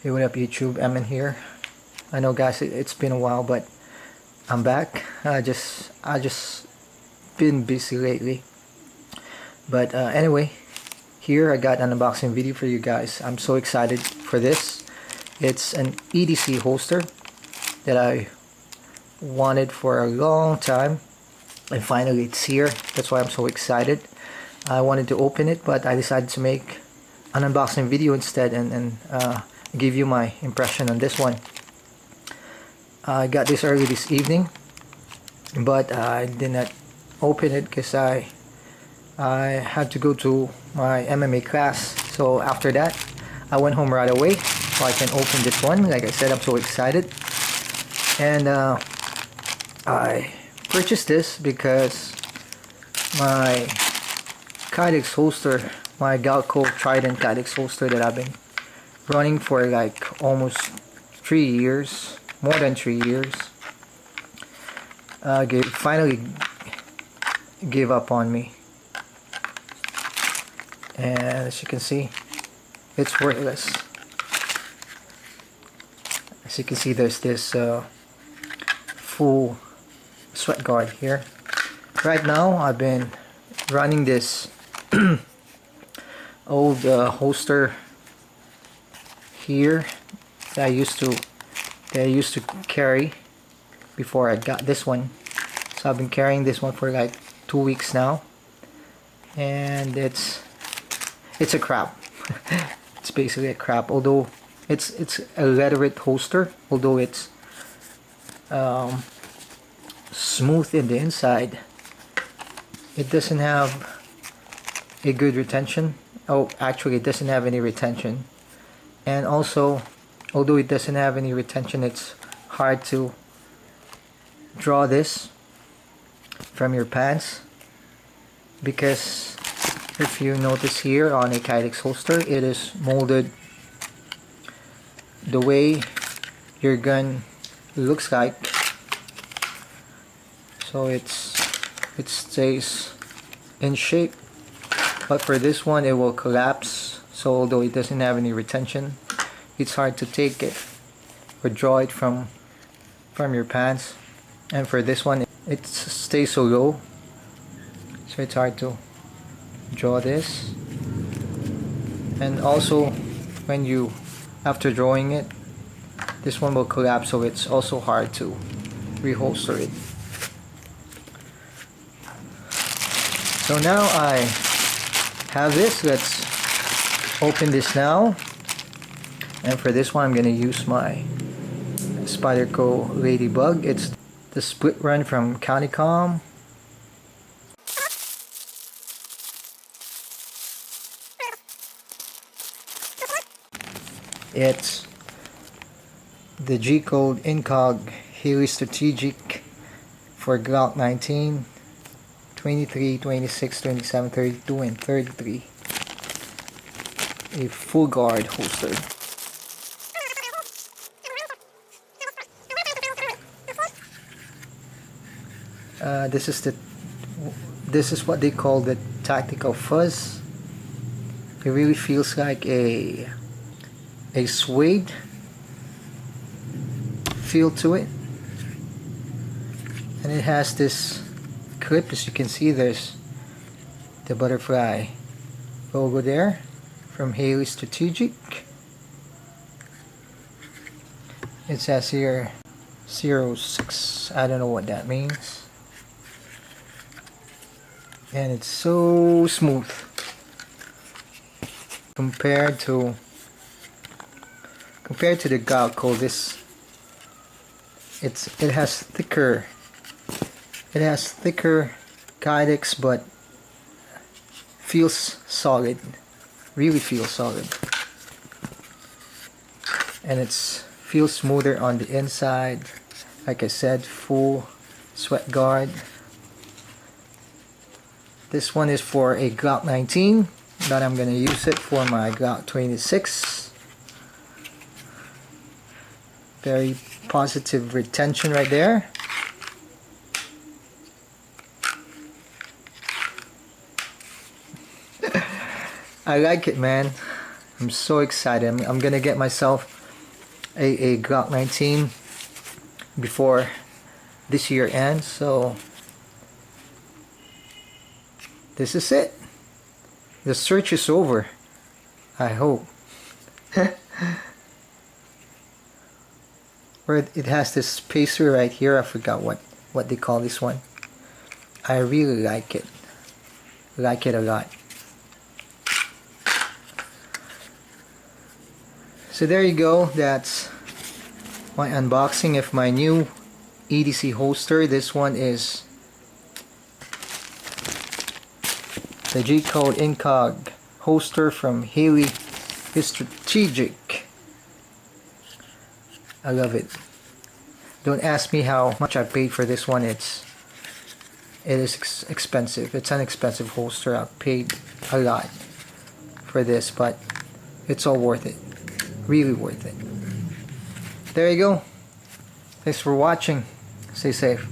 Hey, what up YouTube? Emin here. I know guys, it's been a while, but I'm back. I just been busy lately. But anyway, here I got an unboxing video for you guys. I'm so excited for this. It's an EDC holster that I wanted for a long time, and finally it's here. That's why I'm so excited. I wanted to open it, but I decided to make an unboxing video instead and give you my impression on this one. I got this early this evening, but I did not open it because I had to go to my MMA class. So after that, I went home right away so I can open this one. Like I said, I'm so excited. And I purchased this because my Kydex holster, my Galco Trident Kydex holster that I've been running for like almost 3 years, more than 3 years, finally gave up on me. And as you can see, it's worthless. As you can see, there's this full sweat guard here. Right now I've been running this old holster here that I used to carry before I got this one. So I've been carrying this one for like 2 weeks now, and it's a crap. It's basically a crap. Although it's a leatherette holster, although it's smooth in the inside, it doesn't have a good retention. Oh, actually it doesn't have any retention. And also, although it doesn't have any retention, it's hard to draw this from your pants, because if you notice here on a Kydex holster, it is molded the way your gun looks like, so it stays in shape. But for this one, it will collapse. So although it doesn't have any retention, it's hard to take it or draw it from your pants. And for this one, it stays so low, so it's hard to draw this. And also, when you, after drawing it, this one will collapse, so it's also hard to reholster it. So now I have this. Let's open this now. And for this one, I'm gonna use my Spyderco Ladybug. It's the split run from Countycom. It's the G-Code Incog Haley Strategic for Glock 19, 23, 26, 27, 32, and 33. A full guard holster. This is what they call the tactical fuzz. It really feels like a suede feel to it, and it has this clip. As you can see, there's the butterfly logo there from Haley Strategic. It says here 06. I don't know what that means. And it's so smooth compared to the Galco. It has thicker Kydex, but feels solid, really feels solid, and it's feels smoother on the inside. Like I said, full sweat guard. This one is for a Glock 19, but I'm gonna use it for my Glock 26. Very positive retention right there. I like it, man. I'm so excited. I'm gonna get myself a Glock 19 before this year ends. So this is it. The search is over, I hope. Where it has this spacer right here, I forgot what they call this one. I really like it. Like it a lot. So there you go. That's my unboxing of my new EDC holster. This one is the G-Code Incog holster from Haley. It's strategic. I love it. Don't ask me how much I paid for this one. It is expensive. It's an expensive holster. I paid a lot for this, but it's all worth it. Really worth it. There you go. Thanks for watching. Stay safe.